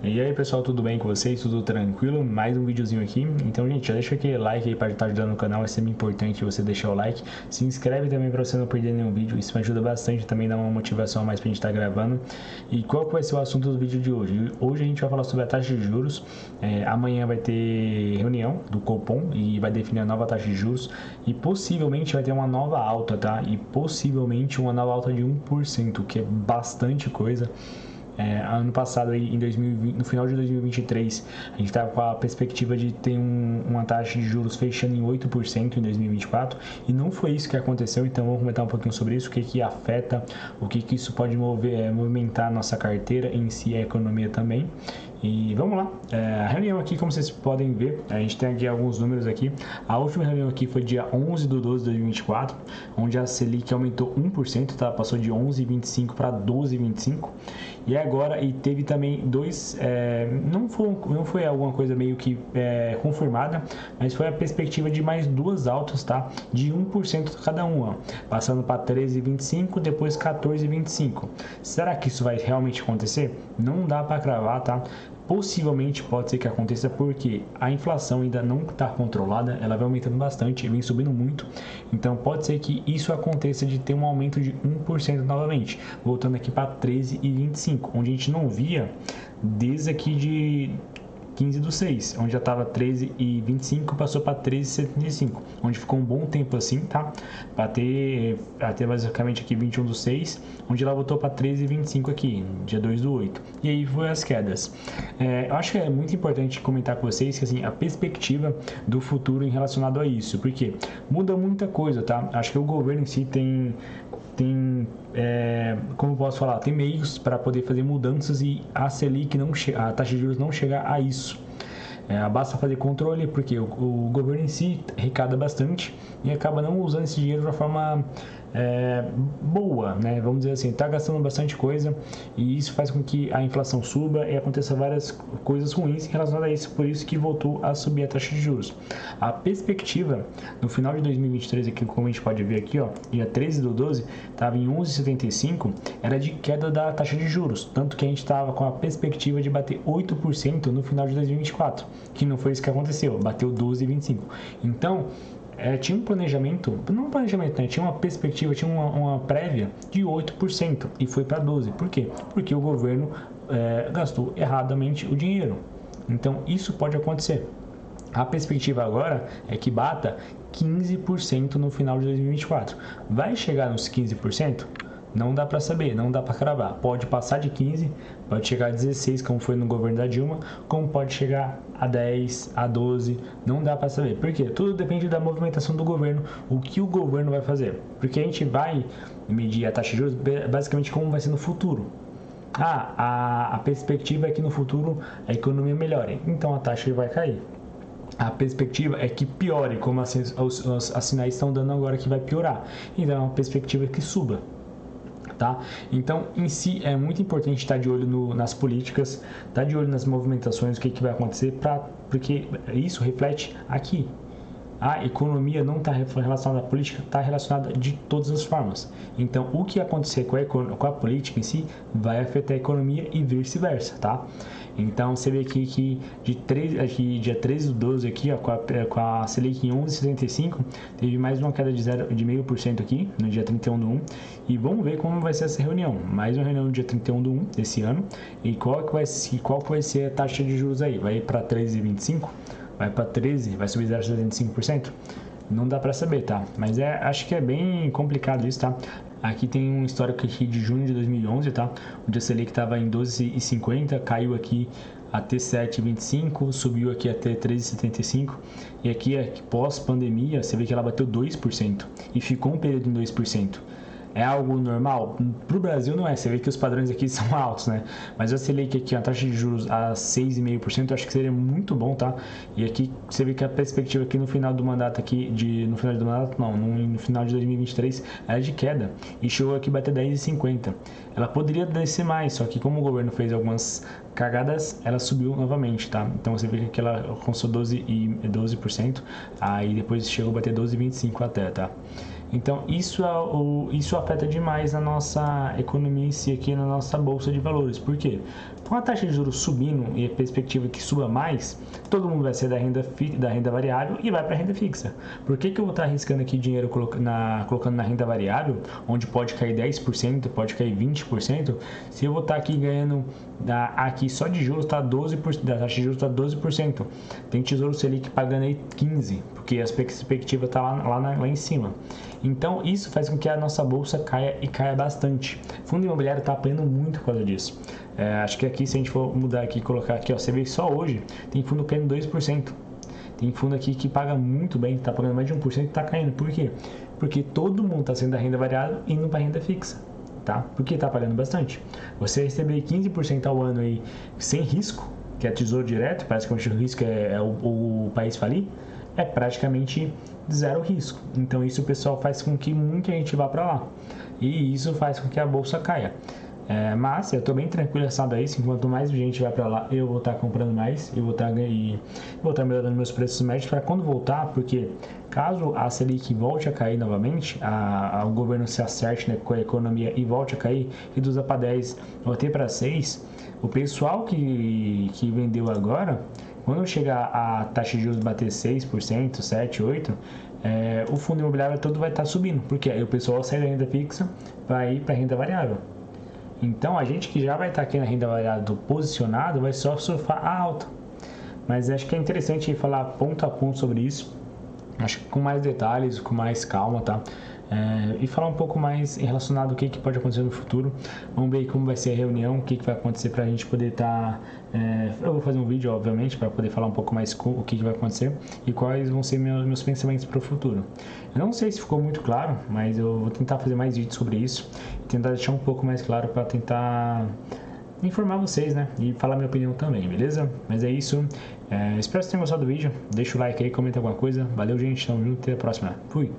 E aí pessoal, tudo bem com vocês? Tudo tranquilo? Mais um videozinho aqui. Então gente, já deixa aquele like aí para estar ajudando o canal, é sempre importante você deixar o like. Se inscreve também para você não perder nenhum vídeo, isso me ajuda bastante, também dá uma motivação a mais para a gente estar gravando. E qual que vai ser o assunto do vídeo de hoje? Hoje a gente vai falar sobre a taxa de juros. Amanhã vai ter reunião do Copom e vai definir a nova taxa de juros. E possivelmente vai ter uma nova alta, tá? E possivelmente uma nova alta de 1%, que é bastante coisa. Ano passado, aí, em 2020, no final de 2023, a gente estava com a perspectiva de ter uma taxa de juros fechando em 8% em 2024 e não foi isso que aconteceu. Então vamos comentar um pouquinho sobre isso, o que afeta, o que isso pode movimentar a nossa carteira em si, a economia também. E vamos lá, a reunião aqui, como vocês podem ver, a gente tem aqui alguns números aqui. A última reunião aqui foi dia 11 de 12 de 2024, onde a Selic aumentou 1%, tá? Passou de 11,25 para 12,25. E agora, e teve também não foi alguma coisa meio que confirmada, mas foi a perspectiva de mais duas altas, tá? De 1% cada uma, passando para 13,25, depois 14,25. Será que isso vai realmente acontecer? Não dá para cravar, tá? Possivelmente pode ser que aconteça porque a inflação ainda não está controlada, ela vai aumentando bastante, vem subindo muito, então pode ser que isso aconteça de ter um aumento de 1% novamente, voltando aqui para 13,25, onde a gente não via desde aqui de 15/6, onde já estava 13,25, passou para 13,75, onde ficou um bom tempo assim, tá? Até basicamente aqui 21/6, onde ela voltou para 13,25 aqui, dia 2/8. E aí foi as quedas. Eu acho que é muito importante comentar com vocês que assim, a perspectiva do futuro em relacionado a isso, porque muda muita coisa, tá? Acho que o governo em si tem como eu posso falar, tem meios para poder fazer mudanças e a Selic a taxa de juros não chegar a isso. Basta fazer controle, porque o governo em si arrecada bastante e acaba não usando esse dinheiro de uma forma boa, né? Vamos dizer assim, está gastando bastante coisa e isso faz com que a inflação suba e aconteça várias coisas ruins relacionadas a isso, por isso que voltou a subir a taxa de juros. A perspectiva no final de 2023, aqui, como a gente pode ver aqui, ó, dia 13/12, estava em 11,75, era de queda da taxa de juros, tanto que a gente estava com a perspectiva de bater 8% no final de 2024, que não foi isso que aconteceu, bateu 12,25. Então, tinha um planejamento, não um planejamento, né? Tinha uma perspectiva, tinha uma prévia de 8% e foi para 12%. Por quê? Porque o governo gastou erradamente o dinheiro. Então, isso pode acontecer. A perspectiva agora é que bata 15% no final de 2024. Vai chegar nos 15%? Não dá para saber, não dá para cravar. Pode passar de 15, pode chegar a 16, como foi no governo da Dilma, como pode chegar a 10, a 12, não dá para saber. Por quê? Tudo depende da movimentação do governo, o que o governo vai fazer. Porque a gente vai medir a taxa de juros basicamente como vai ser no futuro. A perspectiva é que no futuro a economia melhore, então a taxa vai cair. A perspectiva é que piore, como os sinais estão dando agora que vai piorar. Então a perspectiva é que suba. Tá? Então, em si, é muito importante estar de olho nas políticas, estar de olho nas movimentações, o que vai acontecer, porque isso reflete aqui. A economia não está relacionada à política, está relacionada de todas as formas. Então, o que acontecer com a política em si vai afetar a economia e vice-versa, tá? Então, você vê aqui que dia 13/12 aqui, ó, com a Selic em 11,75, teve mais uma queda de 0,5% aqui, no dia 31/1. E vamos ver como vai ser essa reunião. Mais uma reunião no dia 31/1 desse ano. E qual vai ser a taxa de juros aí? Vai para 13,25%? Vai para 13%? Vai subir 0,75%? Não dá para saber, tá? Mas acho que é bem complicado isso, tá? Aqui tem um histórico aqui de junho de 2011, tá? Onde a Selic estava em 12,50, caiu aqui até 7,25, subiu aqui até 13,75. E aqui, pós-pandemia, você vê que ela bateu 2% e ficou um período em 2%. É algo normal? Para o Brasil não é, você vê que os padrões aqui são altos, né? Mas eu sei que aqui a taxa de juros a 6,5%, eu acho que seria muito bom, tá? E aqui você vê que a perspectiva aqui no final do mandato no final de 2023 era de queda e chegou aqui a bater 10,50. Ela poderia descer mais, só que como o governo fez algumas cagadas, ela subiu novamente, tá? Então você vê que aqui ela alcançou 12%, aí depois chegou a bater 12,25 até, tá? Então, isso afeta demais a nossa economia em si aqui na nossa bolsa de valores. Por quê? Com a taxa de juros subindo e a perspectiva que suba mais, todo mundo vai ser da renda variável e vai para a renda fixa. Por que eu vou estar arriscando aqui dinheiro colocando na renda variável, onde pode cair 10%, pode cair 20%, se eu vou estar aqui ganhando aqui só de juros está 12%, da taxa de juros está 12%. Tem Tesouro Selic pagando aí 15%, porque a perspectiva está lá em cima. Então, isso faz com que a nossa bolsa caia e caia bastante. O fundo imobiliário está apanhando muito por causa disso. Acho que aqui, se a gente for mudar aqui e colocar aqui, ó, você vê que só hoje tem fundo caindo 2%. Tem fundo aqui que paga muito bem, está pagando mais de 1% e está caindo. Por quê? Porque todo mundo está saindo da renda variável e indo para a renda fixa. Tá? Porque está pagando bastante. Você receber 15% ao ano aí sem risco, que é tesouro direto, parece que o risco é o país falir, é praticamente zero risco. Então isso, pessoal, faz com que muita gente vá para lá. E isso faz com que a bolsa caia. Mas eu estou bem tranquilo assado a isso. Enquanto mais gente vai para lá, eu vou estar comprando mais, eu vou estar melhorando meus preços médios para quando voltar, porque caso a Selic volte a cair novamente, o governo se acerte, né, com a economia e volte a cair, reduza para 10 ou até para 6, o pessoal que vendeu agora, quando chegar a taxa de juros bater 6%, 7%, 8%, o fundo imobiliário todo vai estar subindo, porque aí o pessoal sai da renda fixa, vai ir para a renda variável. Então, a gente que já vai estar aqui na renda variável posicionado vai só surfar a alta. Mas acho que é interessante falar ponto a ponto sobre isso. Acho que com mais detalhes, com mais calma, tá? E falar um pouco mais relacionado ao que pode acontecer no futuro. Vamos ver como vai ser a reunião, o que vai acontecer para a gente poder estar... eu vou fazer um vídeo, obviamente, para poder falar um pouco mais o que vai acontecer e quais vão ser meus pensamentos para o futuro. Eu não sei se ficou muito claro, mas eu vou tentar fazer mais vídeos sobre isso e tentar deixar um pouco mais claro para tentar informar vocês, né? E falar minha opinião também, beleza? Mas é isso. Espero que vocês tenham gostado do vídeo. Deixa o like aí, comenta alguma coisa. Valeu, gente. Tamo junto. Até a próxima. Fui!